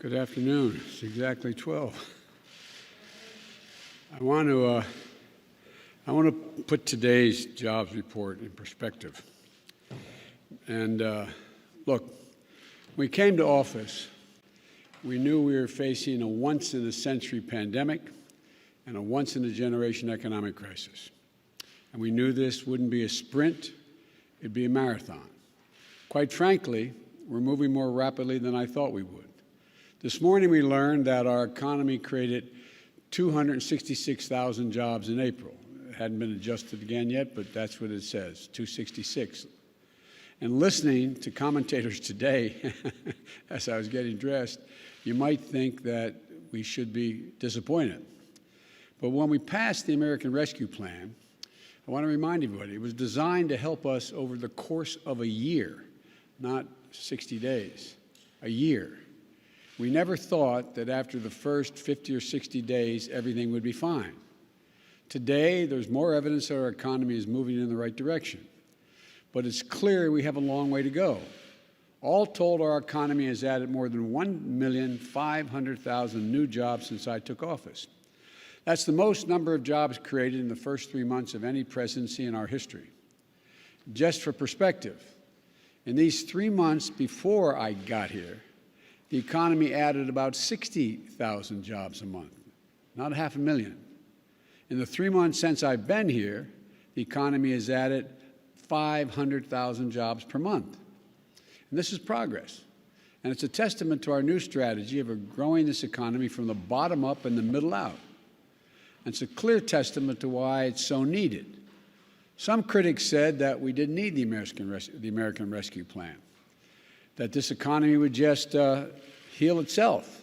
Good afternoon. It's exactly 12. I want to put today's jobs report in perspective. And look, when we came to office, we knew we were facing a once-in-a-century pandemic and a once-in-a-generation economic crisis. And we knew this wouldn't be a sprint, it'd be a marathon. Quite frankly, we're moving more rapidly than I thought we would. This morning we learned that our economy created 266,000 jobs in April. It hadn't been adjusted again yet, but that's what it says, 266. And listening to commentators today, as I was getting dressed, you might think that we should be disappointed. But when we passed the American Rescue Plan, I want to remind everybody, it was designed to help us over the course of a year, not 60 days, a year. We never thought that after the first 50 or 60 days, everything would be fine. Today, there's more evidence that our economy is moving in the right direction. But it's clear we have a long way to go. All told, our economy has added more than 1,500,000 new jobs since I took office. That's the most number of jobs created in the first 3 months of any presidency in our history. Just for perspective, in these 3 months before I got here, the economy added about 60,000 jobs a month, not 500,000. In the 3 months since I've been here, the economy has added 500,000 jobs per month. And this is progress. And it's a testament to our new strategy of growing this economy from the bottom up and the middle out. And it's a clear testament to why it's so needed. Some critics said that we didn't need the American Rescue Plan, that this economy would just heal itself.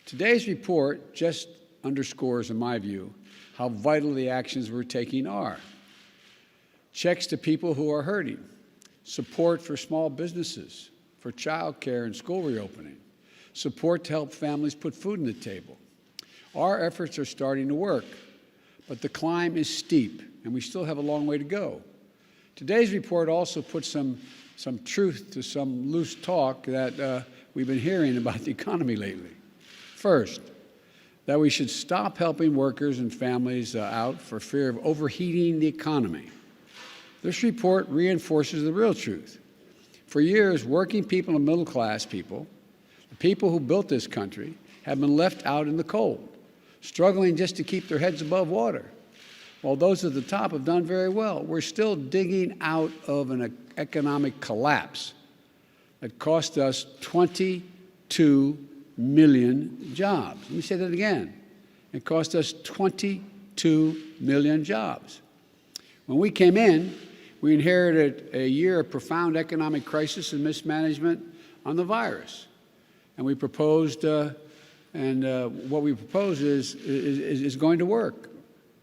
Today's report just underscores, in my view, how vital the actions we're taking are. Checks to people who are hurting, support for small businesses, for child care and school reopening, support to help families put food on the table. Our efforts are starting to work, but the climb is steep, and we still have a long way to go. Today's report also puts some truth to some loose talk that we've been hearing about the economy lately. First, that we should stop helping workers and families out for fear of overheating the economy. This report reinforces the real truth. For years, working people and middle-class people, the people who built this country, have been left out in the cold, struggling just to keep their heads above water. While those at the top have done very well, we're still digging out of an economic collapse that cost us 22 million jobs. Let me say that again. It cost us 22 million jobs. When we came in, we inherited a year of profound economic crisis and mismanagement on the virus. And we proposed, what we propose is going to work.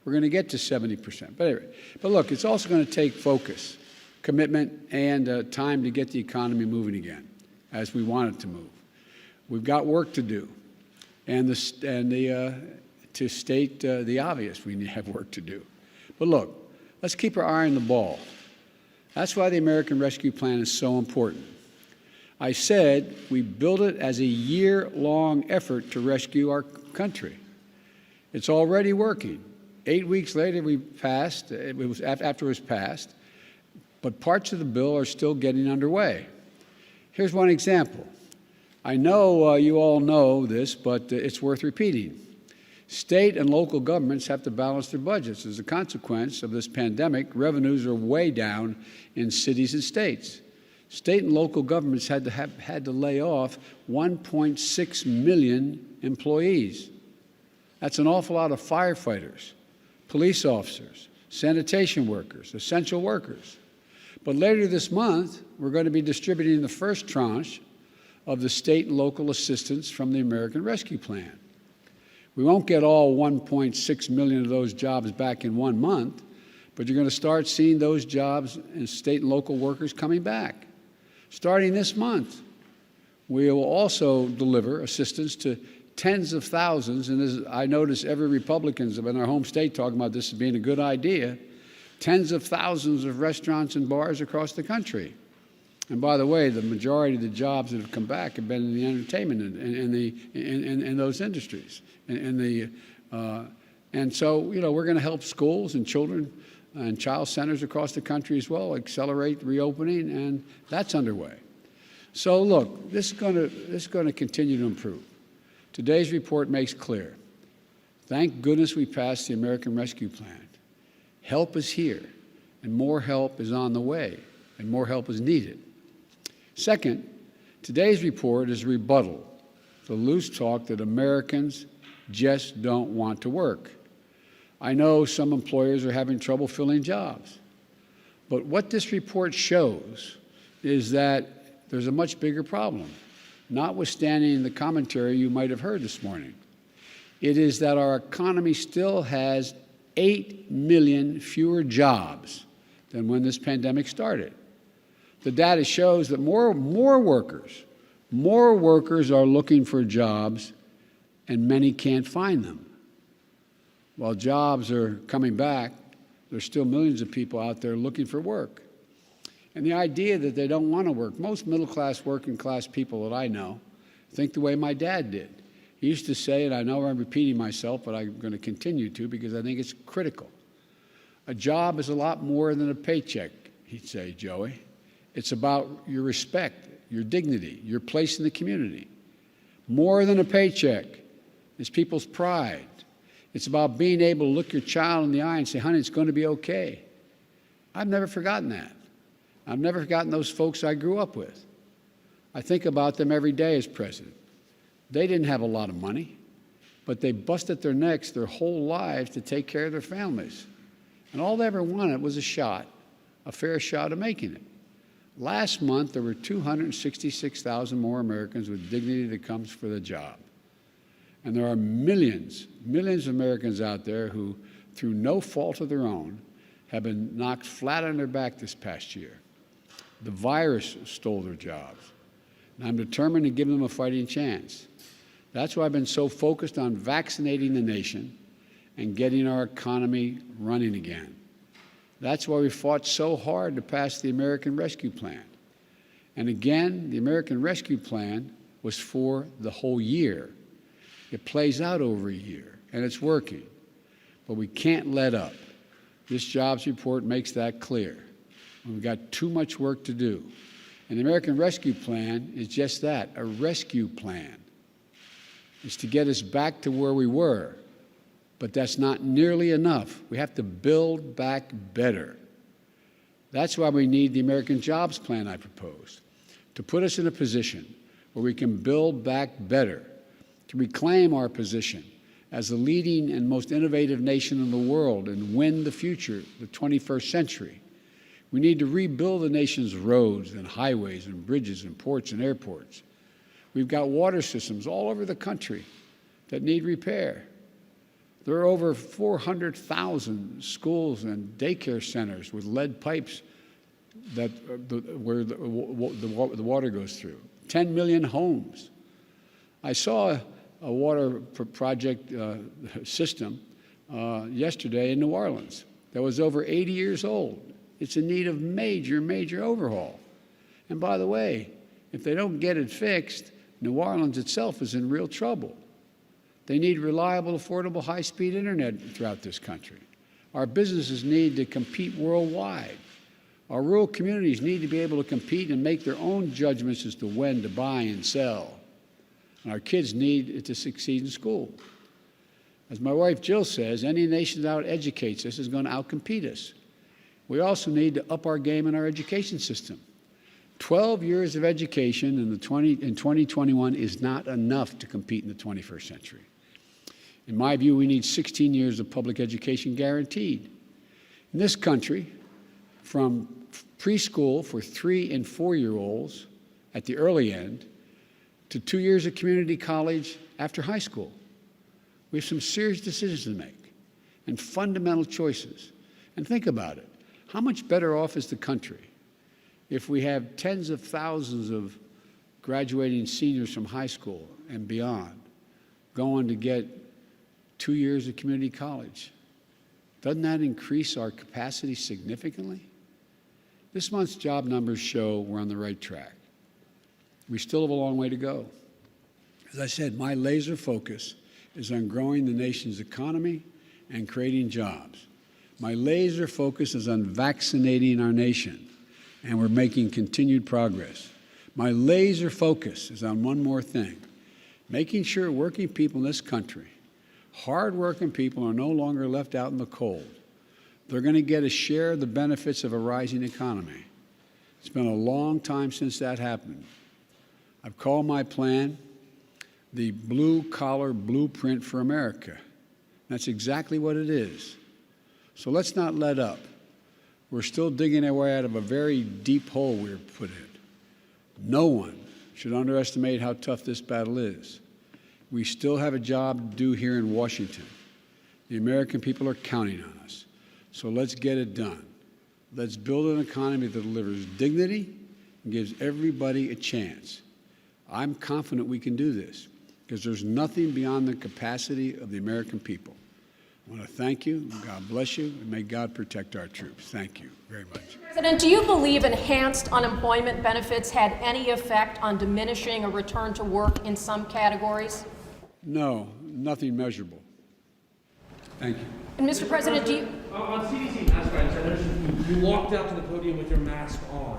We're going to get to 70%. But anyway, look, it's also going to take focus, commitment, and time to get the economy moving again, as we want it to move. We've got work to do, to state the obvious, we have work to do. But look, let's keep our eye on the ball. That's why the American Rescue Plan is so important. I said we built it as a year-long effort to rescue our country. It's already working. 8 weeks later, we passed. After it was passed, but parts of the bill are still getting underway. Here's one example. I know you all know this, but it's worth repeating. State and local governments have to balance their budgets. As a consequence of this pandemic, revenues are way down in cities and states. State and local governments had to lay off 1.6 million employees. That's an awful lot of firefighters, police officers, sanitation workers, essential workers. But later this month, we're going to be distributing the first tranche of the state and local assistance from the American Rescue Plan. We won't get all 1.6 million of those jobs back in 1 month, but you're going to start seeing those jobs and state and local workers coming back. Starting this month, we will also deliver assistance to tens of thousands, and as I notice every Republican in our home state talking about this as being a good idea, tens of thousands of restaurants and bars across the country. And by the way, the majority of the jobs that have come back have been in the entertainment and in those industries. And so, you know, we're going to help schools and children and child centers across the country as well accelerate reopening, and that's underway. So look, this is going to continue to improve. Today's report makes clear. Thank goodness we passed the American Rescue Plan. Help is here, and more help is on the way, and more help is needed. Second, today's report is a rebuttal to loose talk that Americans just don't want to work. I know some employers are having trouble filling jobs, but what this report shows is that there's a much bigger problem, notwithstanding the commentary you might have heard this morning. It is that our economy still has 8 million fewer jobs than when this pandemic started. The data shows that more workers are looking for jobs, and many can't find them. While jobs are coming back, there's still millions of people out there looking for work. And the idea that they don't want to work, most middle-class, working-class people that I know think the way my dad did. He used to say, and I know I'm repeating myself, but I'm going to continue to because I think it's critical. A job is a lot more than a paycheck, he'd say, Joey. It's about your respect, your dignity, your place in the community. More than a paycheck is people's pride. It's about being able to look your child in the eye and say, honey, it's going to be okay. I've never forgotten that. I've never forgotten those folks I grew up with. I think about them every day as president. They didn't have a lot of money, but they busted their necks their whole lives to take care of their families. And all they ever wanted was a fair shot of making it. Last month, there were 266,000 more Americans with dignity that comes for the job. And there are millions of Americans out there who, through no fault of their own, have been knocked flat on their back this past year. The virus stole their jobs. And I'm determined to give them a fighting chance. That's why I've been so focused on vaccinating the nation and getting our economy running again. That's why we fought so hard to pass the American Rescue Plan. And again, the American Rescue Plan was for the whole year. It plays out over a year, and it's working. But we can't let up. This jobs report makes that clear. We've got too much work to do. And the American Rescue Plan is just that, a rescue plan. It's to get us back to where we were. But that's not nearly enough. We have to build back better. That's why we need the American Jobs Plan I proposed, to put us in a position where we can build back better, to reclaim our position as the leading and most innovative nation in the world and win the future, the 21st century. We need to rebuild the nation's roads and highways and bridges and ports and airports. We've got water systems all over the country that need repair. There are over 400,000 schools and daycare centers with lead pipes where the water goes through. 10 million homes. I saw a water project system yesterday in New Orleans that was over 80 years old. It's in need of major overhaul. And by the way, if they don't get it fixed, New Orleans itself is in real trouble. They need reliable, affordable, high-speed internet throughout this country. Our businesses need to compete worldwide. Our rural communities need to be able to compete and make their own judgments as to when to buy and sell. And our kids need to succeed in school. As my wife Jill says, any nation that out-educates us is going to out-compete us. We also need to up our game in our education system. 12 years of education in 2021 is not enough to compete in the 21st century. In my view, we need 16 years of public education guaranteed. In this country, from preschool for 3- and 4-year-olds at the early end to 2 years of community college after high school, we have some serious decisions to make and fundamental choices. And think about it. How much better off is the country if we have tens of thousands of graduating seniors from high school and beyond going to get 2 years of community college? Doesn't that increase our capacity significantly? This month's job numbers show we're on the right track. We still have a long way to go. As I said, my laser focus is on growing the nation's economy and creating jobs. My laser focus is on vaccinating our nation, and we're making continued progress. My laser focus is on one more thing, making sure working people in this country, hard-working people, are no longer left out in the cold. They're going to get a share of the benefits of a rising economy. It's been a long time since that happened. I've called my plan the blue-collar blueprint for America. That's exactly what it is. So let's not let up. We're still digging our way out of a very deep hole we were put in. No one should underestimate how tough this battle is. We still have a job to do here in Washington. The American people are counting on us. So let's get it done. Let's build an economy that delivers dignity and gives everybody a chance. I'm confident we can do this because there's nothing beyond the capacity of the American people. I want to thank you. God bless you, and may God protect our troops. Thank you very much. President, do you believe enhanced unemployment benefits had any effect on diminishing a return to work in some categories? No, nothing measurable. Thank you. And Mr. President, do you... On CDC mask mandates, you walked out to the podium with your mask on.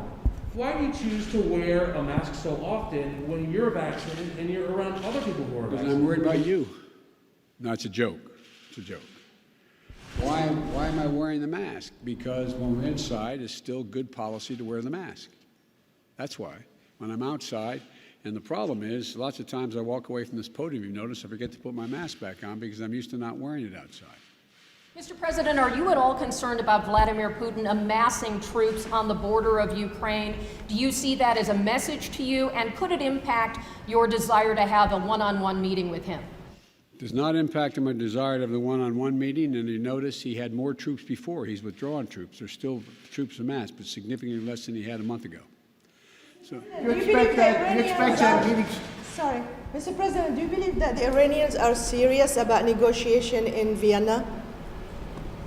Why do you choose to wear a mask so often when you're vaccinated and you're around other people who are Because vaccinated? I'm worried about you. No, it's a joke. It's a joke. Why am I wearing the mask? Because when we're inside, it's still good policy to wear the mask. That's why. When I'm outside, and the problem is, lots of times I walk away from this podium, you notice, I forget to put my mask back on because I'm used to not wearing it outside. Mr. President, are you at all concerned about Vladimir Putin amassing troops on the border of Ukraine? Do you see that as a message to you, and could it impact your desire to have a one-on-one meeting with him? Does not impact my desire to have the one-on-one meeting, and you notice he had more troops before. He's withdrawn troops. There's still troops amassed, but significantly less than he had a month ago. So, You expect that meeting? Sorry, Mr. President, do you believe that the Iranians are serious about negotiation in Vienna?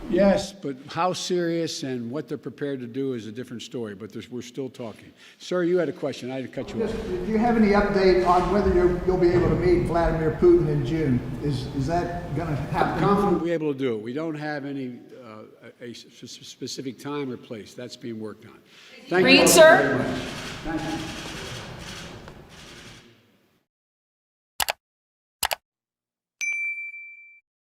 yes, but how serious and what they're prepared to do is a different story, but we're still talking. Sir, you had a question. I had to cut you off. Do you have any update on whether you'll be able to meet Vladimir Putin in June? Is that going to happen? I'm confident we'll be able to do it. We don't have any a specific time or place. That's being worked on. Thank you Agreed, all sir. very much. Thank you.